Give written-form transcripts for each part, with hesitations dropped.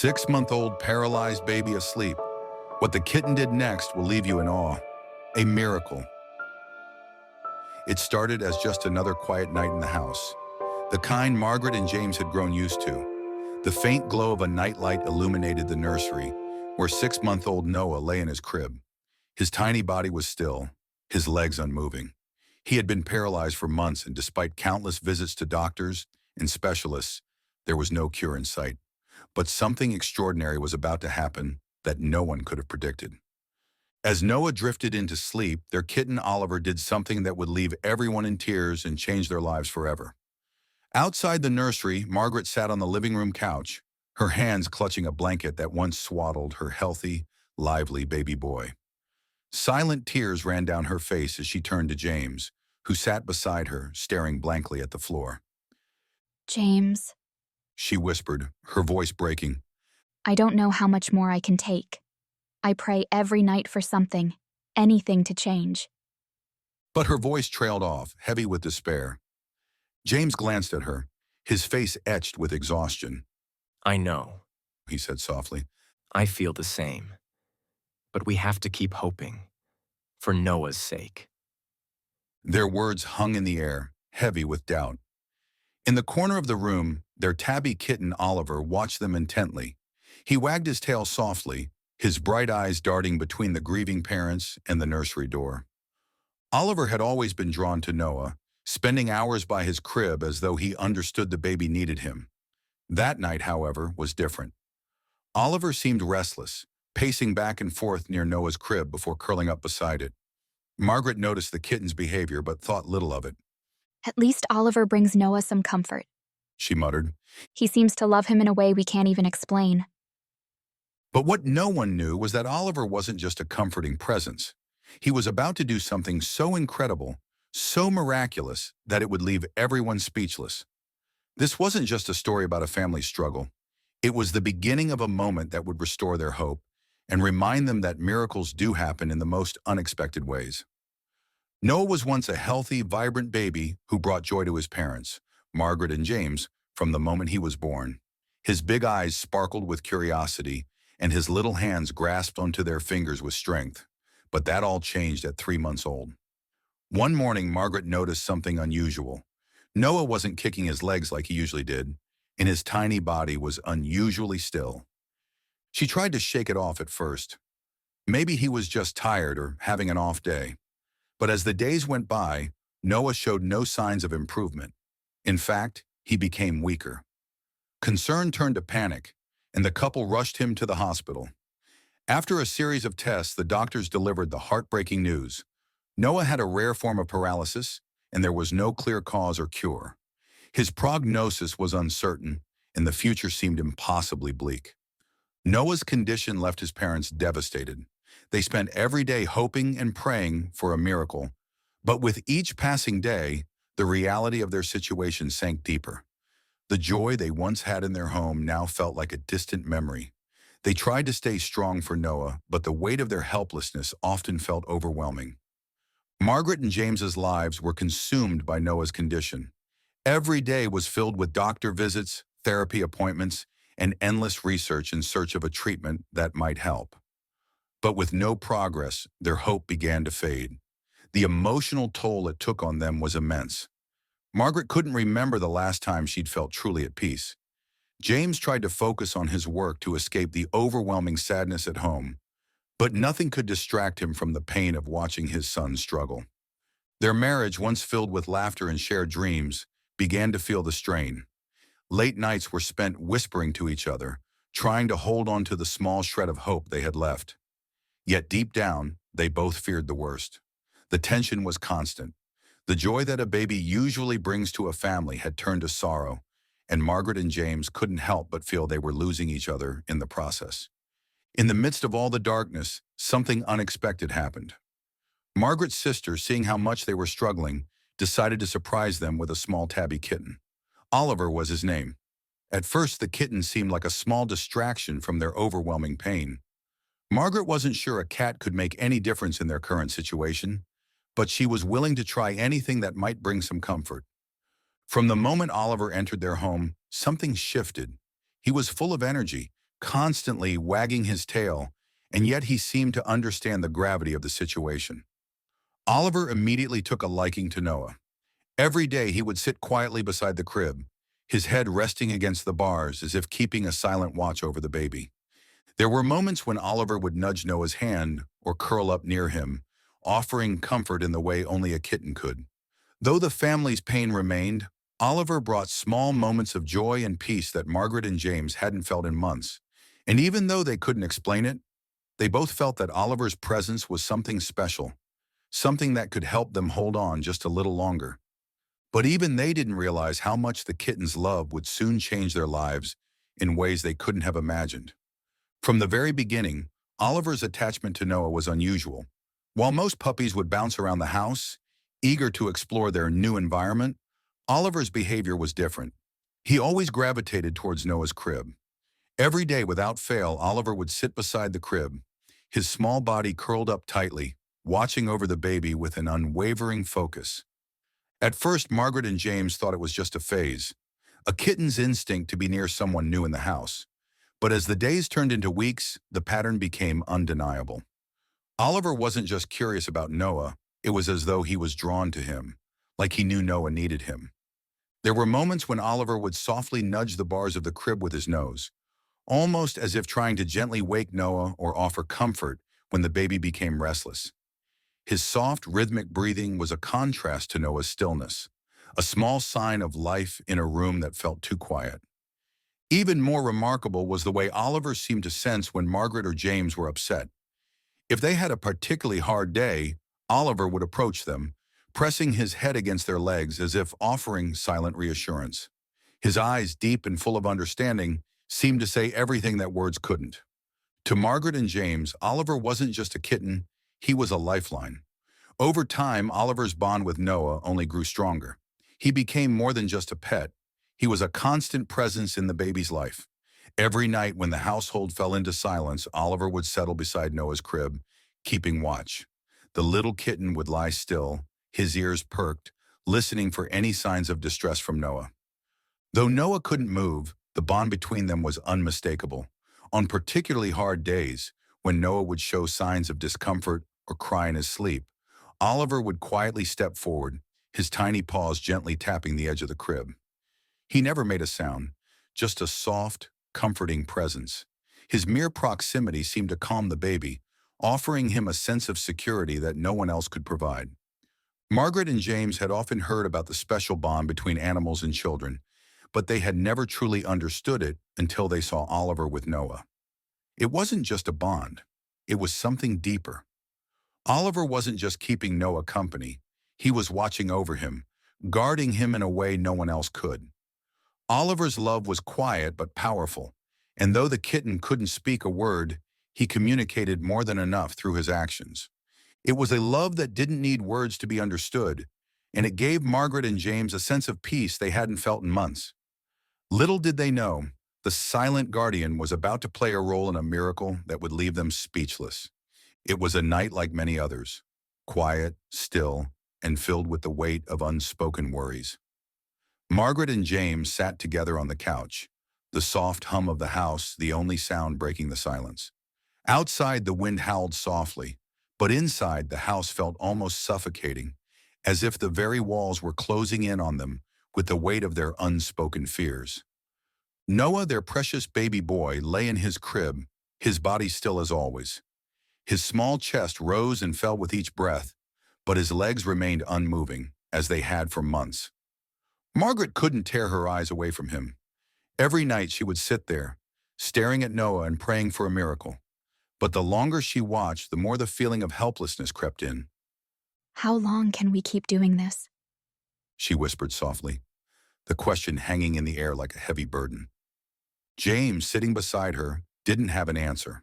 6-month-old paralyzed baby asleep. What the kitten did next will leave you in awe. A miracle. It started as just another quiet night in the house, the kind Margaret and James had grown used to. The faint glow of a nightlight illuminated the nursery, where 6-month-old Noah lay in his crib. His tiny body was still, his legs unmoving. He had been paralyzed for months, and despite countless visits to doctors and specialists, there was no cure in sight. But something extraordinary was about to happen that no one could have predicted. As Noah drifted into sleep, their kitten Oliver did something that would leave everyone in tears and change their lives forever. Outside the nursery, Margaret sat on the living room couch, her hands clutching a blanket that once swaddled her healthy, lively baby boy. Silent tears ran down her face as she turned to James, who sat beside her, staring blankly at the floor. James, She whispered, her voice breaking. I don't know how much more I can take. I pray every night for something, anything to change. But her voice trailed off, heavy with despair. James glanced at her, his face etched with exhaustion. I know. He said softly. I feel the same. But we have to keep hoping. For Noah's sake. Their words hung in the air, heavy with doubt. In the corner of the room, their tabby kitten Oliver watched them intently. He wagged his tail softly, his bright eyes darting between the grieving parents and the nursery door. Oliver had always been drawn to Noah, spending hours by his crib as though he understood the baby needed him. That night, however, was different. Oliver seemed restless, pacing back and forth near Noah's crib before curling up beside it. Margaret noticed the kitten's behavior but thought little of it. At least Oliver brings Noah some comfort. She muttered. He seems to love him in a way we can't even explain. But what no one knew was that Oliver wasn't just a comforting presence. He was about to do something so incredible, so miraculous, that it would leave everyone speechless. This wasn't just a story about a family struggle. It was the beginning of a moment that would restore their hope and remind them that miracles do happen in the most unexpected ways. Noah was once a healthy, vibrant baby who brought joy to his parents, Margaret and James, from the moment he was born. His big eyes sparkled with curiosity, and his little hands grasped onto their fingers with strength. But that all changed at 3 months old. One morning, Margaret noticed something unusual. Noah wasn't kicking his legs like he usually did, and his tiny body was unusually still. She tried to shake it off at first. Maybe he was just tired or having an off day. But as the days went by, Noah showed no signs of improvement. In fact, he became weaker. Concern turned to panic, and the couple rushed him to the hospital. After a series of tests, the doctors delivered the heartbreaking news. Noah had a rare form of paralysis, and there was no clear cause or cure. His prognosis was uncertain, and the future seemed impossibly bleak. Noah's condition left his parents devastated. They spent every day hoping and praying for a miracle, but with each passing day, the reality of their situation sank deeper. The joy they once had in their home now felt like a distant memory. They tried to stay strong for Noah, but the weight of their helplessness often felt overwhelming. Margaret and James's lives were consumed by Noah's condition. Every day was filled with doctor visits, therapy appointments, and endless research in search of a treatment that might help. But with no progress, their hope began to fade. The emotional toll it took on them was immense. Margaret couldn't remember the last time she'd felt truly at peace. James tried to focus on his work to escape the overwhelming sadness at home, but nothing could distract him from the pain of watching his son struggle. Their marriage, once filled with laughter and shared dreams, began to feel the strain. Late nights were spent whispering to each other, trying to hold on to the small shred of hope they had left. Yet deep down, they both feared the worst. The tension was constant. The joy that a baby usually brings to a family had turned to sorrow, and Margaret and James couldn't help but feel they were losing each other in the process. In the midst of all the darkness, something unexpected happened. Margaret's sister, seeing how much they were struggling, decided to surprise them with a small tabby kitten. Oliver was his name. At first, the kitten seemed like a small distraction from their overwhelming pain. Margaret wasn't sure a cat could make any difference in their current situation, but she was willing to try anything that might bring some comfort. From the moment Oliver entered their home, something shifted. He was full of energy, constantly wagging his tail, and yet he seemed to understand the gravity of the situation. Oliver immediately took a liking to Noah. Every day he would sit quietly beside the crib, his head resting against the bars as if keeping a silent watch over the baby. There were moments when Oliver would nudge Noah's hand or curl up near him, offering comfort in the way only a kitten could. Though the family's pain remained, Oliver brought small moments of joy and peace that Margaret and James hadn't felt in months. And even though they couldn't explain it, they both felt that Oliver's presence was something special, something that could help them hold on just a little longer. But even they didn't realize how much the kitten's love would soon change their lives in ways they couldn't have imagined. From the very beginning, Oliver's attachment to Noah was unusual. While most puppies would bounce around the house, eager to explore their new environment, Oliver's behavior was different. He always gravitated towards Noah's crib. Every day without fail, Oliver would sit beside the crib, his small body curled up tightly, watching over the baby with an unwavering focus. At first, Margaret and James thought it was just a phase, a kitten's instinct to be near someone new in the house. But as the days turned into weeks, the pattern became undeniable. Oliver wasn't just curious about Noah, it was as though he was drawn to him, like he knew Noah needed him. There were moments when Oliver would softly nudge the bars of the crib with his nose, almost as if trying to gently wake Noah or offer comfort when the baby became restless. His soft, rhythmic breathing was a contrast to Noah's stillness, a small sign of life in a room that felt too quiet. Even more remarkable was the way Oliver seemed to sense when Margaret or James were upset. If they had a particularly hard day, Oliver would approach them, pressing his head against their legs as if offering silent reassurance. His eyes, deep and full of understanding, seemed to say everything that words couldn't. To Margaret and James, Oliver wasn't just a kitten, he was a lifeline. Over time, Oliver's bond with Noah only grew stronger. He became more than just a pet. He was a constant presence in the baby's life. Every night when the household fell into silence, Oliver would settle beside Noah's crib, keeping watch. The little kitten would lie still, his ears perked, listening for any signs of distress from Noah. Though Noah couldn't move, the bond between them was unmistakable. On particularly hard days, when Noah would show signs of discomfort or cry in his sleep, Oliver would quietly step forward, his tiny paws gently tapping the edge of the crib. He never made a sound, just a soft, comforting presence. His mere proximity seemed to calm the baby, offering him a sense of security that no one else could provide. Margaret and James had often heard about the special bond between animals and children, but they had never truly understood it until they saw Oliver with Noah. It wasn't just a bond, it was something deeper. Oliver wasn't just keeping Noah company, he was watching over him, guarding him in a way no one else could. Oliver's love was quiet but powerful, and though the kitten couldn't speak a word, he communicated more than enough through his actions. It was a love that didn't need words to be understood, and it gave Margaret and James a sense of peace they hadn't felt in months. Little did they know, the silent guardian was about to play a role in a miracle that would leave them speechless. It was a night like many others, quiet, still, and filled with the weight of unspoken worries. Margaret and James sat together on the couch, the soft hum of the house the only sound breaking the silence. Outside, the wind howled softly, but inside, the house felt almost suffocating, as if the very walls were closing in on them with the weight of their unspoken fears. Noah, their precious baby boy, lay in his crib, his body still as always. His small chest rose and fell with each breath, but his legs remained unmoving, as they had for months. Margaret couldn't tear her eyes away from him. Every night she would sit there, staring at Noah and praying for a miracle. But the longer she watched, the more the feeling of helplessness crept in. How long can we keep doing this? She whispered softly, the question hanging in the air like a heavy burden. James, sitting beside her, didn't have an answer.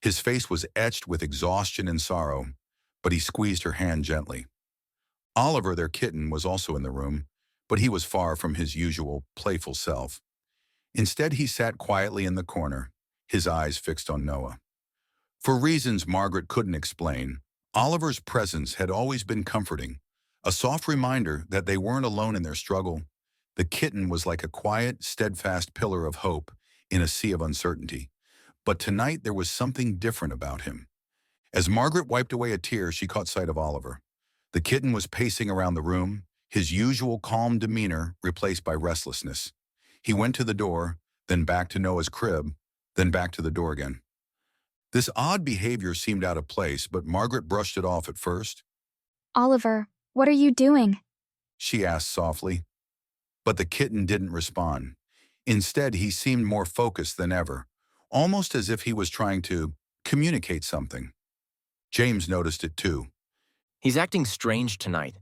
His face was etched with exhaustion and sorrow, but he squeezed her hand gently. Oliver, their kitten, was also in the room, but he was far from his usual playful self. Instead, he sat quietly in the corner, his eyes fixed on Noah. For reasons Margaret couldn't explain, Oliver's presence had always been comforting, a soft reminder that they weren't alone in their struggle. The kitten was like a quiet, steadfast pillar of hope in a sea of uncertainty, But tonight there was something different about him. As Margaret wiped away a tear, she caught sight of Oliver. The kitten was pacing around the room, his usual calm demeanor replaced by restlessness. He went to the door, then back to Noah's crib, then back to the door again. This odd behavior seemed out of place, but Margaret brushed it off at first. Oliver, what are you doing? She asked softly. But the kitten didn't respond. Instead, he seemed more focused than ever, almost as if he was trying to communicate something. James noticed it too. He's acting strange tonight.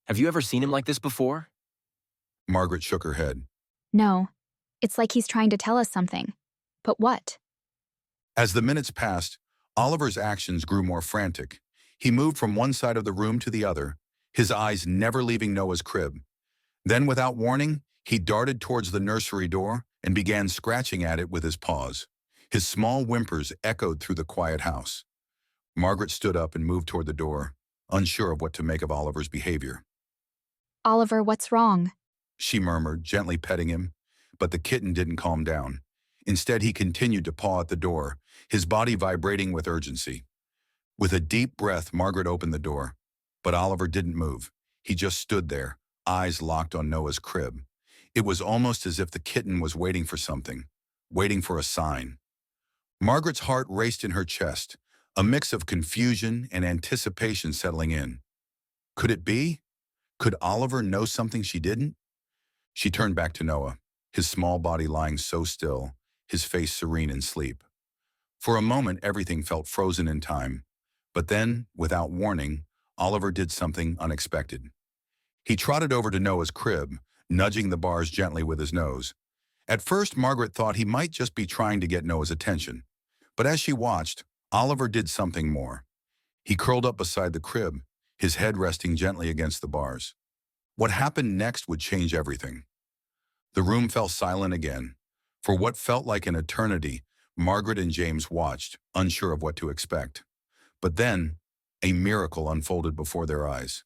Have you ever seen him like this before? Margaret shook her head. No. It's like he's trying to tell us something. But what? As the minutes passed, Oliver's actions grew more frantic. He moved from one side of the room to the other, his eyes never leaving Noah's crib. Then, without warning, he darted towards the nursery door and began scratching at it with his paws. His small whimpers echoed through the quiet house. Margaret stood up and moved toward the door, unsure of what to make of Oliver's behavior. Oliver, what's wrong? She murmured, gently petting him, but the kitten didn't calm down. Instead, he continued to paw at the door, his body vibrating with urgency. With a deep breath, Margaret opened the door, but Oliver didn't move. He just stood there, eyes locked on Noah's crib. It was almost as if the kitten was waiting for something, waiting for a sign. Margaret's heart raced in her chest, a mix of confusion and anticipation settling in. Could it be? Could Oliver know something she didn't? She turned back to Noah, his small body lying so still, his face serene in sleep. For a moment, everything felt frozen in time. But then, without warning, Oliver did something unexpected. He trotted over to Noah's crib, nudging the bars gently with his nose. At first, Margaret thought he might just be trying to get Noah's attention. But as she watched, Oliver did something more. He curled up beside the crib, his head resting gently against the bars. What happened next would change everything. The room fell silent again. For what felt like an eternity, Margaret and James watched, unsure of what to expect. But then, a miracle unfolded before their eyes.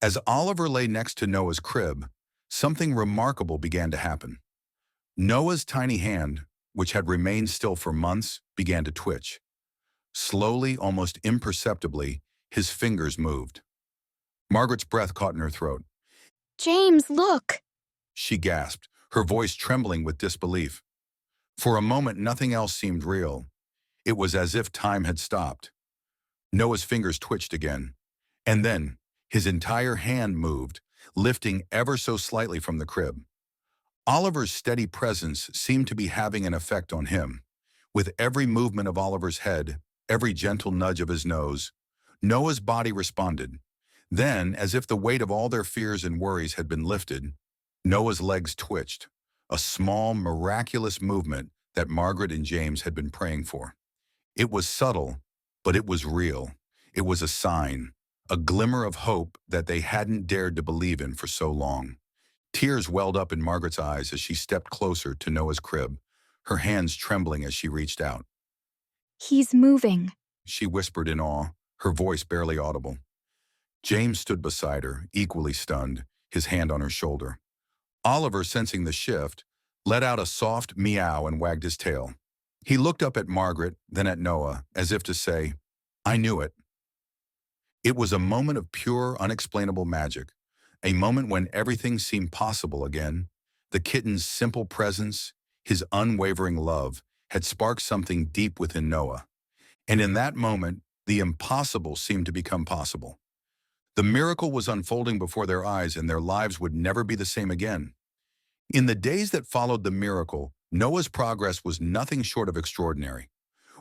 As Oliver lay next to Noah's crib, something remarkable began to happen. Noah's tiny hand, which had remained still for months, began to twitch. Slowly, almost imperceptibly, his fingers moved. Margaret's breath caught in her throat. James, look! She gasped, her voice trembling with disbelief. For a moment, nothing else seemed real. It was as if time had stopped. Noah's fingers twitched again, and then his entire hand moved, lifting ever so slightly from the crib. Oliver's steady presence seemed to be having an effect on him. With every movement of Oliver's head, every gentle nudge of his nose, Noah's body responded. Then, as if the weight of all their fears and worries had been lifted, Noah's legs twitched, a small, miraculous movement that Margaret and James had been praying for. It was subtle, but it was real. It was a sign, a glimmer of hope that they hadn't dared to believe in for so long. Tears welled up in Margaret's eyes as she stepped closer to Noah's crib, her hands trembling as she reached out. He's moving. She whispered in awe, her voice barely audible. James stood beside her, equally stunned, his hand on her shoulder. Oliver, sensing the shift, let out a soft meow and wagged his tail. He looked up at Margaret, then at Noah, as if to say, "I knew it." It was a moment of pure, unexplainable magic, a moment when everything seemed possible again. The kitten's simple presence, his unwavering love, had sparked something deep within Noah. And in that moment, the impossible seemed to become possible. The miracle was unfolding before their eyes, and their lives would never be the same again. In the days that followed the miracle, Noah's progress was nothing short of extraordinary.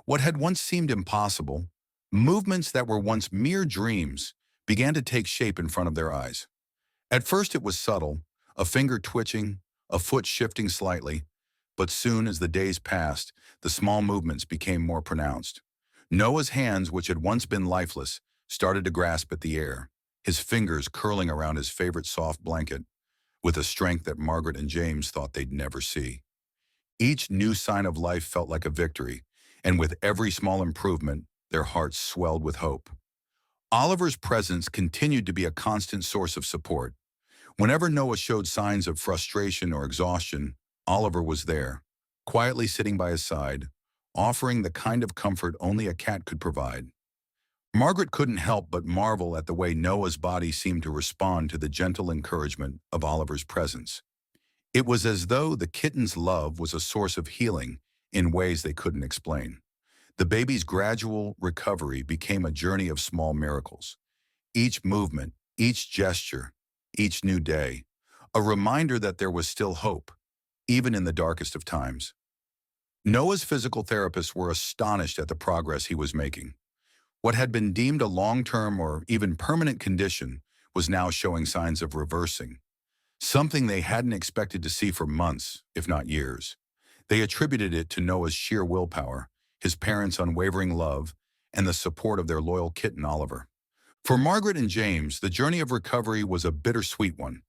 What had once seemed impossible, movements that were once mere dreams, began to take shape in front of their eyes. At first it was subtle, a finger twitching, a foot shifting slightly, but soon as the days passed, the small movements became more pronounced. Noah's hands, which had once been lifeless, started to grasp at the air, his fingers curling around his favorite soft blanket, with a strength that Margaret and James thought they'd never see. Each new sign of life felt like a victory, and with every small improvement, their hearts swelled with hope. Oliver's presence continued to be a constant source of support. Whenever Noah showed signs of frustration or exhaustion, Oliver was there, quietly sitting by his side, offering the kind of comfort only a cat could provide. Margaret couldn't help but marvel at the way Noah's body seemed to respond to the gentle encouragement of Oliver's presence. It was as though the kitten's love was a source of healing in ways they couldn't explain. The baby's gradual recovery became a journey of small miracles. Each movement, each gesture, each new day, a reminder that there was still hope, even in the darkest of times. Noah's physical therapists were astonished at the progress he was making. What had been deemed a long-term or even permanent condition was now showing signs of reversing, something they hadn't expected to see for months, if not years. They attributed it to Noah's sheer willpower, his parents' unwavering love, and the support of their loyal kitten Oliver. For Margaret and James, the journey of recovery was a bittersweet one.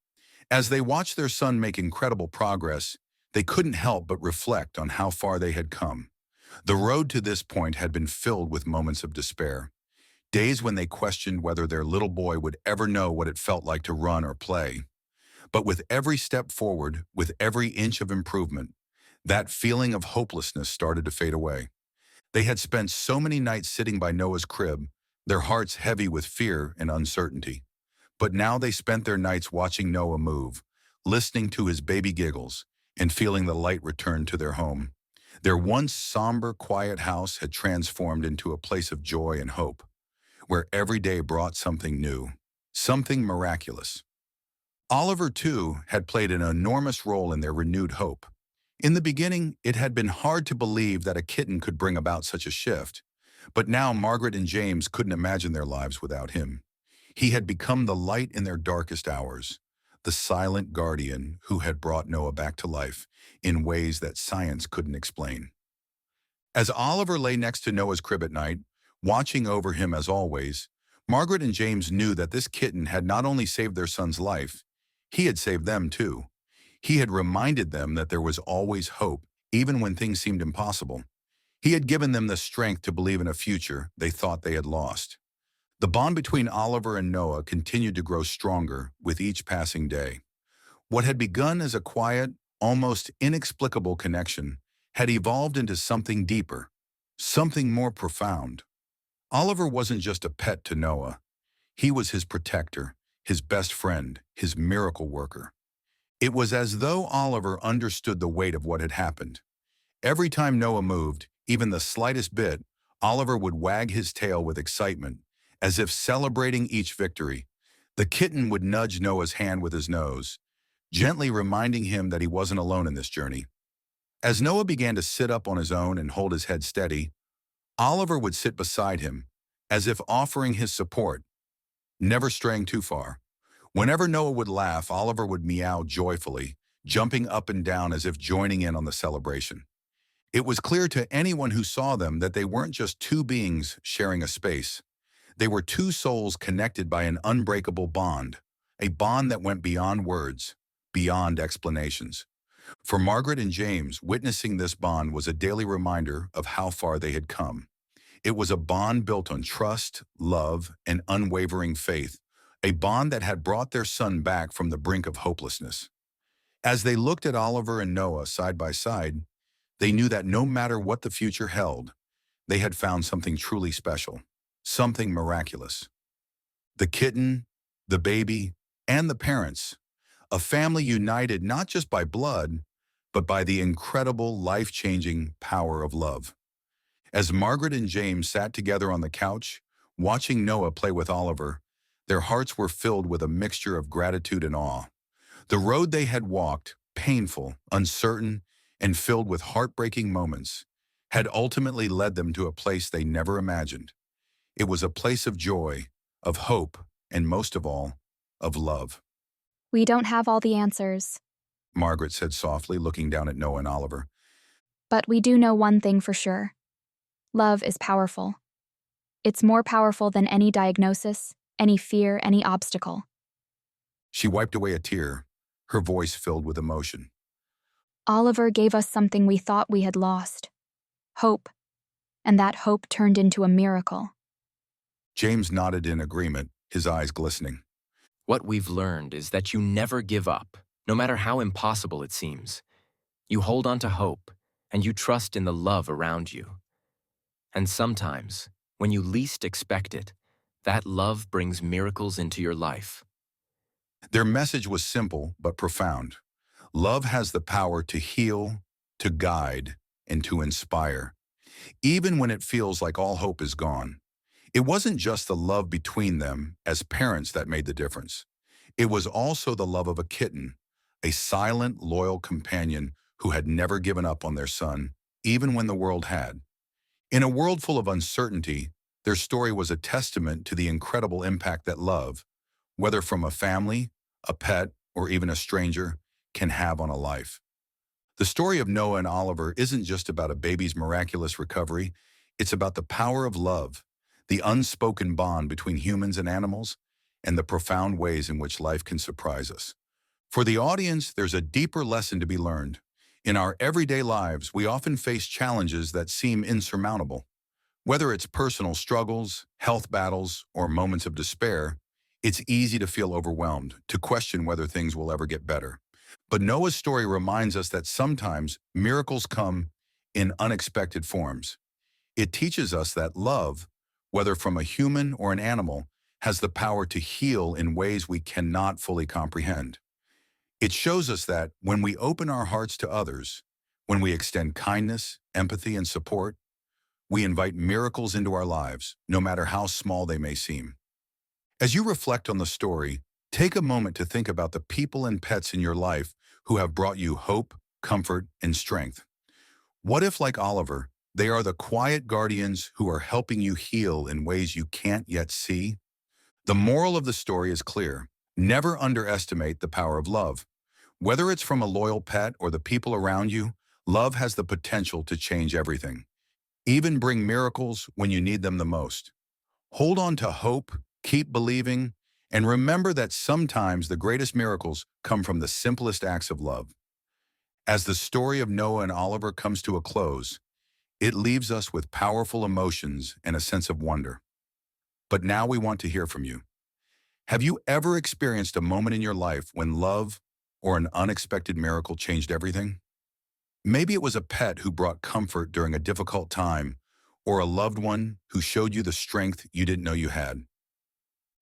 As they watched their son make incredible progress, they couldn't help but reflect on how far they had come. The road to this point had been filled with moments of despair, days when they questioned whether their little boy would ever know what it felt like to run or play. But with every step forward, with every inch of improvement, that feeling of hopelessness started to fade away. They had spent so many nights sitting by Noah's crib, their hearts heavy with fear and uncertainty. But now they spent their nights watching Noah move, listening to his baby giggles, and feeling the light return to their home. Their once somber, quiet house had transformed into a place of joy and hope, where every day brought something new, something miraculous. Oliver, too, had played an enormous role in their renewed hope. In the beginning, it had been hard to believe that a kitten could bring about such a shift, but now Margaret and James couldn't imagine their lives without him. He had become the light in their darkest hours, the silent guardian who had brought Noah back to life in ways that science couldn't explain. As Oliver lay next to Noah's crib at night, watching over him as always, Margaret and James knew that this kitten had not only saved their son's life, he had saved them too. He had reminded them that there was always hope, even when things seemed impossible. He had given them the strength to believe in a future they thought they had lost. The bond between Oliver and Noah continued to grow stronger with each passing day. What had begun as a quiet, almost inexplicable connection had evolved into something deeper, something more profound. Oliver wasn't just a pet to Noah. He was his protector, his best friend, his miracle worker. It was as though Oliver understood the weight of what had happened. Every time Noah moved, even the slightest bit, Oliver would wag his tail with excitement, as if celebrating each victory. The kitten would nudge Noah's hand with his nose, gently reminding him that he wasn't alone in this journey. As Noah began to sit up on his own and hold his head steady, Oliver would sit beside him, as if offering his support, never straying too far. Whenever Noah would laugh, Oliver would meow joyfully, jumping up and down as if joining in on the celebration. It was clear to anyone who saw them that they weren't just two beings sharing a space. They were two souls connected by an unbreakable bond, a bond that went beyond words, beyond explanations. For Margaret and James, witnessing this bond was a daily reminder of how far they had come. It was a bond built on trust, love, and unwavering faith, a bond that had brought their son back from the brink of hopelessness. As they looked at Oliver and Noah side by side, they knew that no matter what the future held, they had found something truly special, something miraculous. The kitten, the baby, and the parents, a family united not just by blood, but by the incredible, life-changing power of love. As Margaret and James sat together on the couch, watching Noah play with Oliver, their hearts were filled with a mixture of gratitude and awe. The road they had walked, painful, uncertain, and filled with heartbreaking moments, had ultimately led them to a place they never imagined. It was a place of joy, of hope, and most of all, of love. We don't have all the answers, Margaret said softly, looking down at Noah and Oliver. but we do know one thing for sure. Love is powerful. It's more powerful than any diagnosis, any fear, any obstacle. She wiped away a tear, her voice filled with emotion. Oliver gave us something we thought we had lost. Hope. And that hope turned into a miracle. James nodded in agreement, his eyes glistening. What we've learned is that you never give up, no matter how impossible it seems. You hold on to hope, and you trust in the love around you. And sometimes, when you least expect it, that love brings miracles into your life. Their message was simple but profound. Love has the power to heal, to guide, and to inspire, even when it feels like all hope is gone. It wasn't just the love between them as parents that made the difference. It was also the love of a kitten, a silent, loyal companion who had never given up on their son, even when the world had. In a world full of uncertainty, their story was a testament to the incredible impact that love, whether from a family, a pet, or even a stranger, can have on a life. The story of Noah and Oliver isn't just about a baby's miraculous recovery, it's about the power of love, the unspoken bond between humans and animals, and the profound ways in which life can surprise us. For the audience, there's a deeper lesson to be learned. In our everyday lives, we often face challenges that seem insurmountable. Whether it's personal struggles, health battles, or moments of despair, it's easy to feel overwhelmed, to question whether things will ever get better. But Noah's story reminds us that sometimes miracles come in unexpected forms. It teaches us that love, whether from a human or an animal, has the power to heal in ways we cannot fully comprehend. It shows us that when we open our hearts to others, when we extend kindness, empathy, and support, we invite miracles into our lives, no matter how small they may seem. As you reflect on the story, take a moment to think about the people and pets in your life who have brought you hope, comfort, and strength. What if, like Oliver, they are the quiet guardians who are helping you heal in ways you can't yet see? The moral of the story is clear. Never underestimate the power of love. Whether it's from a loyal pet or the people around you, love has the potential to change everything. Even bring miracles when you need them the most. Hold on to hope, keep believing, and remember that sometimes the greatest miracles come from the simplest acts of love. As the story of Noah and Oliver comes to a close, it leaves us with powerful emotions and a sense of wonder. But now we want to hear from you. Have you ever experienced a moment in your life when love or an unexpected miracle changed everything? Maybe it was a pet who brought comfort during a difficult time, or a loved one who showed you the strength you didn't know you had.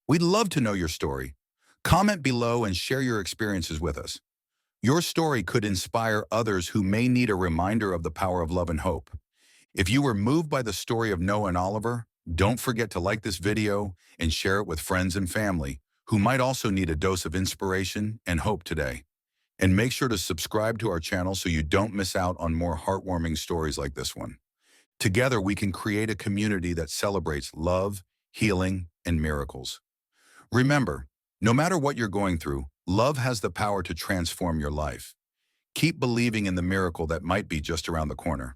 We'd love to know your story. Comment below and share your experiences with us. Your story could inspire others who may need a reminder of the power of love and hope. If you were moved by the story of Noah and Oliver, don't forget to like this video and share it with friends and family who might also need a dose of inspiration and hope today. And make sure to subscribe to our channel so you don't miss out on more heartwarming stories like this one. Together, we can create a community that celebrates love, healing, and miracles. Remember, no matter what you're going through, love has the power to transform your life. Keep believing in the miracle that might be just around the corner.